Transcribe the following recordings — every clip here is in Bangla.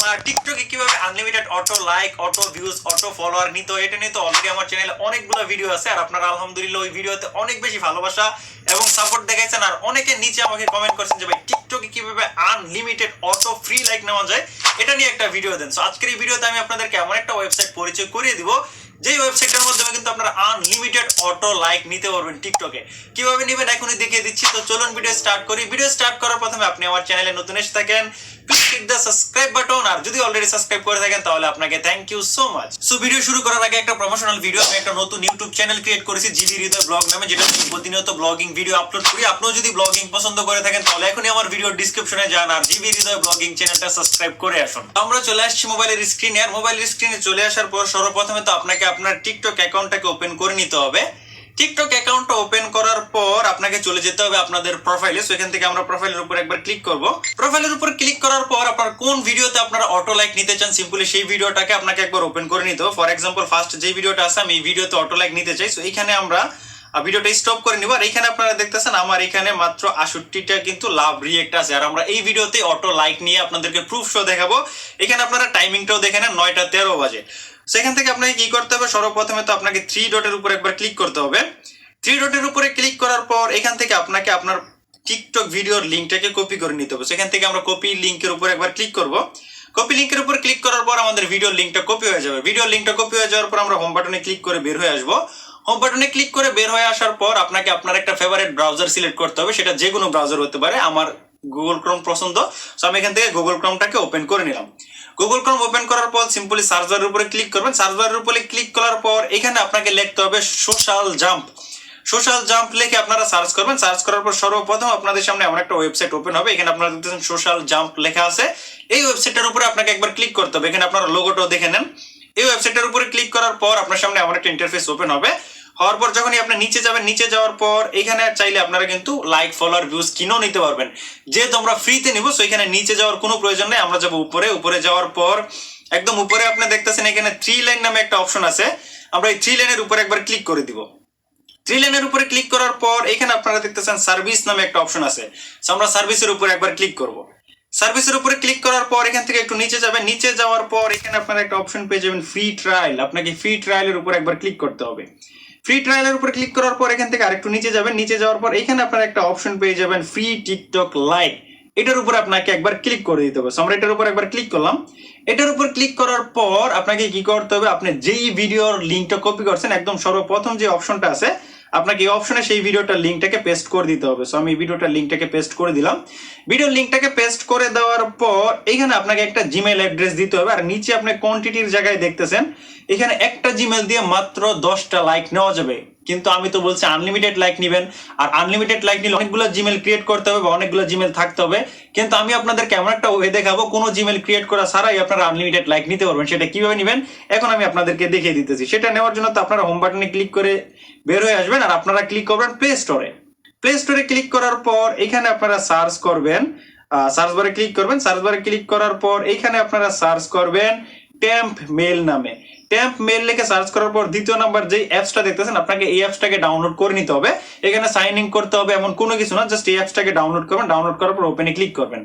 বাংলা টিকটকে কিভাবে unlimited auto like, auto views, auto follower নিতে হয় এটা নিয়ে তো অলরেডি আমার চ্যানেলে অনেকগুলো ভিডিও আছে। আর আপনারা আলহামদুলিল্লাহ ওই ভিডিওতে অনেক বেশি ভালোবাসা এবং সাপোর্ট দেখাইছেন। আর অনেকে নিচে আমাকে কমেন্ট করছেন যে ভাই টিকটকে কিভাবে আনলিমিটেড অটো ফ্রি লাইক নেওয়া যায় এটা নিয়ে একটা ভিডিও দেন। সো আজকের এই ভিডিওতে আমি আপনাদেরকে এমন একটা ওয়েবসাইট পরিচয় করিয়ে দিব যে ওয়েবসাইটের মাধ্যমে কিন্তু আপনারা আনলিমিটেড অটো লাইক নিতে পারবেন টিকটকে। কিভাবে নেবেন এখনই দেখিয়ে দিচ্ছি। তো চলুন ভিডিও স্টার্ট করি। ভিডিও স্টার্ট করার প্রথমে আপনি আমার চ্যানেলে নতুন এসে থাকেন, please click the subscribe button. আর যদি অলরেডি সাবস্ক্রাইব করে থাকেন তাহলে আপনাকে thank you so much. So video শুরু করার আগে একটা প্রমোশনাল ভিডিও, আমি একটা নতুন ইউটিউব চ্যানেল ক্রিয়েট করেছি জিবি হৃদয় ব্লগ নামে, যেটা প্রতিনিয়ত ব্লগিং ভিডিও আপলোড করি। আপনিও যদি ব্লগিং পছন্দ করে থাকেন তাহলে এখনই আমার ভিডিও ডিসক্রিপশনে যান আর জিবি হৃদয় ব্লগিং চ্যানেলটা সাবস্ক্রাইব করে আসুন। আমরা চলে আসছি মোবাইলের স্ক্রিনে। আর মোবাইলের স্ক্রিনে চলে আসার পর সর্বপ্রথমে তো আপনাকে আপনার টিকটক অ্যাকাউন্টটাকে ওপেন করে নিতে হবে। টিকটক অ্যাকাউন্টটা ওপেন করার পর আপনাকে চলে যেতে হবে আপনাদের প্রোফাইলে। সো এখান থেকে আমরা প্রোফাইলের উপর একবার ক্লিক করব। প্রোফাইলের উপর ক্লিক করার পর আপনার কোন ভিডিওতে আপনারা অটো লাইক নিতে চান সিম্পলি সেই ভিডিওটাকে আপনাকে একবার ওপেন করে নিতে হবে। ফর এক্সাম্পল ফার্স্ট যে ভিডিওটা আছে আমি এই ভিডিওতে অটো লাইক নিতে চাই। সো এইখানে আমরা ভিডিওটা স্টপ করে নিব। আর এখানে আপনারা দেখতেছেন আমার এখানে মাত্র 68টা কিন্তু লাভ রিয়েক্ট আছে। আর আমরা এই ভিডিওতে অটো লাইক নিয়ে আপনাদেরকে প্রুফ শো দেখাবো। এখানে আপনারা টাইমিংটাও দেখে নেন, 9:13 বাজে। সেখান থেকে আপনাকে কি করতে হবে, সর্বপ্রথমে তো আপনাকে 3 ডটের উপর একবার ক্লিক করতে হবে। 3 ডটের উপরে ক্লিক করার পর এখান থেকে আপনাকে আপনার টিকটক ভিডিওর লিঙ্কটাকে কপি করে নিতে হবে। সেখান থেকে আমরা কপি লিঙ্কের উপর একবার ক্লিক করব। কপি লিঙ্কের উপর ক্লিক করার পর আমাদের ভিডিওর লিঙ্কটা কপি হয়ে যাবে। ভিডিওর লিঙ্কটা কপি হয়ে যাওয়ার পর আমরা হোম বাটনে ক্লিক করে বের হয়ে আসবো। হোম বাটনে ক্লিক করে বের হয়ে আসার পর আপনাকে আপনার একটা ফেভারিট ব্রাউজার সিলেক্ট করতে হবে। সেটা যে কোনো ব্রাউজার হতে পারে, আমার গুগল ক্রোম পছন্দ। সো আমি এখান থেকে গুগল ক্রোমটাকে ওপেন করে নিলাম। গুগল ক্রোম ওপেন করার পর সিম্পলি সার্চ বারের উপরে ক্লিক করবেন। সার্চ বারের উপরে ক্লিক করার পর এখানে আপনাকে লিখতে হবে সোশ্যাল জাম্প। সোশ্যাল জাম্প লিখে আপনারা সার্চ করবেন। সার্চ করার পর সর্বপ্রথম আপনাদের সামনে এমন একটা ওয়েবসাইট ওপেন হবে। এখানে আপনারা দেখতেছেন সোশ্যাল জাম্প লেখা আছে। এই ওয়েবসাইটের উপরে আপনাকে একবার ক্লিক করতে হবে। এখানে আপনারা লোগোটাও দেখে নেন। এই ওয়েবসাইটের উপরে ক্লিক করার পর আপনার সামনে এমন একটা ইন্টারফেস ওপেন হবে। হওয়ার পর যখনই আপনি নিচে যাবেন, নিচে যাওয়ার পর এখানে চাইলে আপনারা কিন্তু লাইক, ফলোয়ার, ভিউজ কিনেও নিতে পারবেন। যেহেতু আমরা ফ্রিতে নিব সো এখানে নিচে যাওয়ার কোনো প্রয়োজন নেই। আমরা যাবো উপরে। উপরে যাওয়ার পর একদম উপরে আপনি দেখতেছেন এখানে 3 লাইন নামে একটা অপশন আছে। আমরা এই 3 লাইনের উপরে একবার ক্লিক করে দিব। 3 লাইনের উপরে ক্লিক করার পর এখানে আপনারা দেখতেছেন সার্ভিস নামে একটা অপশন আছে। সো আমরা সার্ভিসের উপরে একবার ক্লিক করব। সার্ভিসের উপরে ক্লিক করার পর এখান থেকে একটু নিচে যাবেন। নিচে যাওয়ার পর এখানে আপনারা একটা অপশন পেয়ে যাবেন ফ্রি ট্রায়াল। আপনাকে ফ্রি ট্রায়ালের উপর একবার ক্লিক করতে হবে। ফ্রি ট্রায়ালের উপর ক্লিক করার পর এখান থেকে আরেকটু নিচে যাবেন। নিচে যাওয়ার পর এখানে আপনারা একটা অপশন পেয়ে যাবেন ফ্রি টিকটক লাইক। এটার উপর আপনাকে একবার ক্লিক করে দিতে হবে। আমরা এটার উপর একবার ক্লিক করলাম। এটার উপর ক্লিক করার পর আপনাকে কি করতে হবে, আপনি যেই ভিডিওর লিঙ্কটা কপি করছেন একদম সর্বপ্রথম যে অপশনটা আছে আপনাকে এই অপশনে সেই ভিডিওটার লিঙ্কটাকে পেস্ট করে দিতে হবে। সো আমি ভিডিওটার লিঙ্কটাকে পেস্ট করে দিলাম। ভিডিওর লিঙ্কটাকে পেস্ট করে দেওয়ার পর এখানে আপনাকে একটা জিমেল অ্যাড্রেস দিতে হবে। আর নিচে আপনি কোয়ান্টিটির জায়গায় দেখতেছেন এখানে একটা জিমেল দিয়ে মাত্র 10টা লাইক নেওয়া যাবে। কিন্তু আমি তো বলছি আনলিমিটেড লাইক নেবেন। আর আনলিমিটেড লাইক নিলে অনেকগুলো জিমেল ক্রিয়েট করতে হবে বা অনেকগুলো জিমেল থাকতে হবে। কিন্তু আমি আপনাদের কেমন একটা ওয়ে দেখাবো, কোনো জিমেল ক্রিয়েট করা ছাড়াই আপনারা আনলিমিটেড লাইক নিতে পারবেন। সেটা কিভাবে নেবেন এখন আমি আপনাদেরকে দেখিয়ে দিতেছি। সেটা নেওয়ার জন্য তো আপনারা হোম বাটনে ক্লিক করে বের হয়ে আসবেন। আর আপনারা ক্লিক করবেন প্লে স্টোরে। প্লে স্টোরে ক্লিক করার পর এখানে আপনারা সার্চ করবেন, সার্চ বারে ক্লিক করবেন। সার্চ বারে ক্লিক করার পর এখানে আপনারা সার্চ করবেন টেম্প মেল নামে। টেম্প মেল লিখে সার্চ করার পর দ্বিতীয় নাম্বার যে অ্যাপসটা দেখতেছেন আপনাকে এই অ্যাপসটাকে ডাউনলোড করে নিতে হবে। এখানে সাইন ইন করতে হবে এমন কোনো কিছু না, জাস্ট এই অ্যাপসটাকে ডাউনলোড করবেন। ডাউনলোড করার পর ওপেনে ক্লিক করবেন।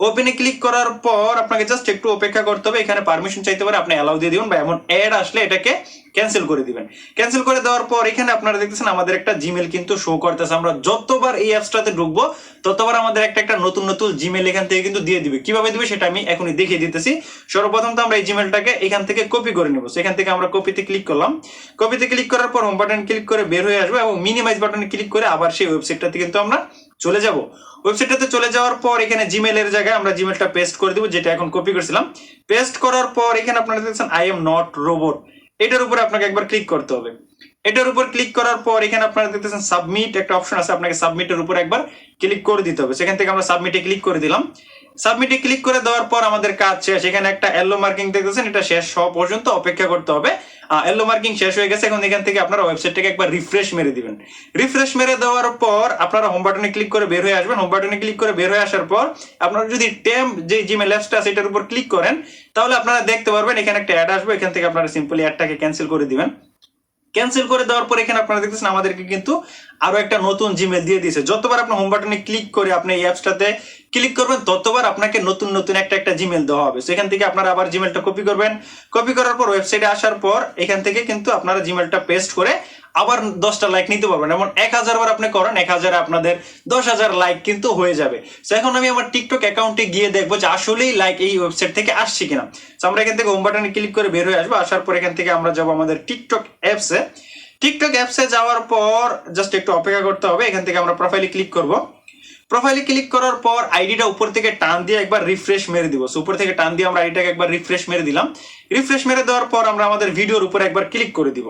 ওপেনে ক্লিক করার পর আপনাকে জাস্ট একটু অপেক্ষা করতে হবে। এখানে পারমিশন চাইতে পারে, আপনি অ্যালাউ দিয়ে দিবেন বা এমন অ্যাড আসলে এটাকে ক্যান্সেল করে দিবেন। ক্যান্সেল করে দেওয়ার পর এখানে আপনারা দেখতেছেন আমাদের একটা জিমেল কিন্তু শো করতেছে। আমরা যতবার এই অ্যাপসটাতে ঢুকবো ততবার আমাদের একটা নতুন নতুন জিমেল এখান থেকে কিন্তু দিয়ে দিবে। কিভাবে দিবে সেটা আমি এখনই দেখিয়ে দিতেছি। সর্বপ্রথম তো আমরা এই জিমেলটাকে এখান থেকে কপি করে নেব। সেখান থেকে আমরা কপিতে ক্লিক করলাম। কপিতে ক্লিক করার পর হোম বাটন ক্লিক করে বের হয়ে আসবো এবং মিনিমাইজ বাটনে ক্লিক করে আবার সেই ওয়েবসাইটটাতে কিন্তু আমরা চলে যাব। ওয়েবসাইটটাতে চলে যাওয়ার পর এখানে জিমেলের জায়গায় আমরা জিমেলটা পেস্ট করে দিব, যেটা এখন কপি করেছিলাম। পেস্ট করার পর এখানে আপনারা দেখছেন আই এম নট রোবট, এটার উপরে আপনাকে একবার ক্লিক করতে হবে। এটার উপর ক্লিক করার পর এখানে আপনারা দেখতেছেন সাবমিট একটা অপশন আছে, আপনাকে সাবমিটের উপর একবার ক্লিক করে দিতে হবে। সেখান থেকে আমরা সাবমিটে ক্লিক করে দিলাম। সাবমিটে ক্লিক করে দেওয়ার পর আমাদের কাজ শেষ। এখানে একটা এলো মার্কিং দেখতেছেন, এটা শেষ হওয়া পর্যন্ত অপেক্ষা করতে হবে। এলো মার্কিং শেষ হয়ে গেছে। এখন এখান থেকে আপনারা ওয়েবসাইটটাকে একবার রিফ্রেশ মেরে দিবেন। রিফ্রেশ মেরে দেওয়ার পর আপনারা হোম বাটনে ক্লিক করে বের হয়ে আসবেন। হোম বাটনে ক্লিক করে বের হয়ে আসার পর আপনারা যদি টেম্প যে জিমেল অ্যাপসটা আছে এটার উপর ক্লিক করেন তাহলে আপনারা দেখতে পারবেন এখানে একটা অ্যাড আসবে। এখান থেকে আপনারা সিম্পলি অ্যাডটাকে ক্যান্সেল করে দিবেন। ক্যান্সেল করে দেওয়ার পর এখানে আপনারা দেখতেছেন আমাদেরকে কিন্তু আরো একটা নতুন জিমেল দিয়ে দিয়েছে। যতবার আপনি হোম বাটনে ক্লিক করে আপনি এই অ্যাপসটাতে ক্লিক করবেন ততবার আপনাকে নতুন নতুন একটা জিমেল দেওয়া হবে। সেখান থেকে আপনারা আবার জিমেলটা কপি করবেন, কপি করার পর ওয়েবসাইটে আসার পর এখান থেকে কিন্তু আপনারা জিমেলটা পেস্ট করে আবার 10টা লাইক নিতে পারবেন। এমন 1000 বার আপনি করেন, 1000 আপনাদের 10,000 লাইক কিন্তু হয়ে যাবে। তো এখন আমি আমার টিকটক অ্যাকাউন্টে গিয়ে দেখবো যে আসলেই লাইক এই ওয়েবসাইট থেকে আসছে কিনা। তো আমরা এখান থেকে হোম বাটনে ক্লিক করে বের হয়ে আসবো। আসার পর এখান থেকে আমরা যাবো আমাদের টিকটক অ্যাপসে। টিকটক অ্যাপসে যাওয়ার পর জাস্ট একটু অপেক্ষা করতে হবে। এখান থেকে আমরা প্রোফাইলে ক্লিক করব। প্রোফাইলে ক্লিক করার পর আইডিটা উপর থেকে টান দিয়ে একবার রিফ্রেশ মেরে দিব। সো উপর থেকে টান দিয়ে আমরা আইডিটাকে একবার রিফ্রেশ মেরে দিলাম। রিফ্রেশ মেরে দেওয়ার পর আমরা আমাদের ভিডিওর উপরে একবার ক্লিক করে দিব।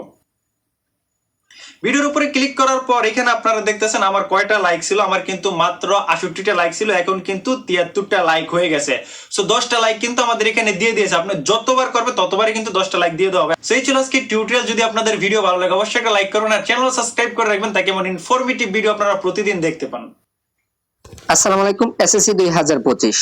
ভিডিওর উপরে ক্লিক করার পর এখানে আপনারা দেখতেছেন আমার কয়টা লাইক ছিল। আমার কিন্তু মাত্র 68টা লাইক ছিল, এখন কিন্তু 73টা লাইক হয়ে গেছে। সো 10টা লাইক কিন্তু আমাদের এখানে দিয়ে দিয়েছে। আপনি যতবার করবে ততবারই কিন্তু 10টা লাইক দিয়ে দেওয়া হবে। সেই ছিল আজকে টিউটোরিয়াল। যদি আপনাদের ভিডিও ভালো লাগে অবশ্যই একটা লাইক করবেন আর চ্যানেল সাবস্ক্রাইব করে রাখবেন, তাকে এমন ইনফরমেটিভ ভিডিও আপনারা প্রতিদিন দেখতে পান। আসসালামু আলাইকুম, এসএসসি 2025।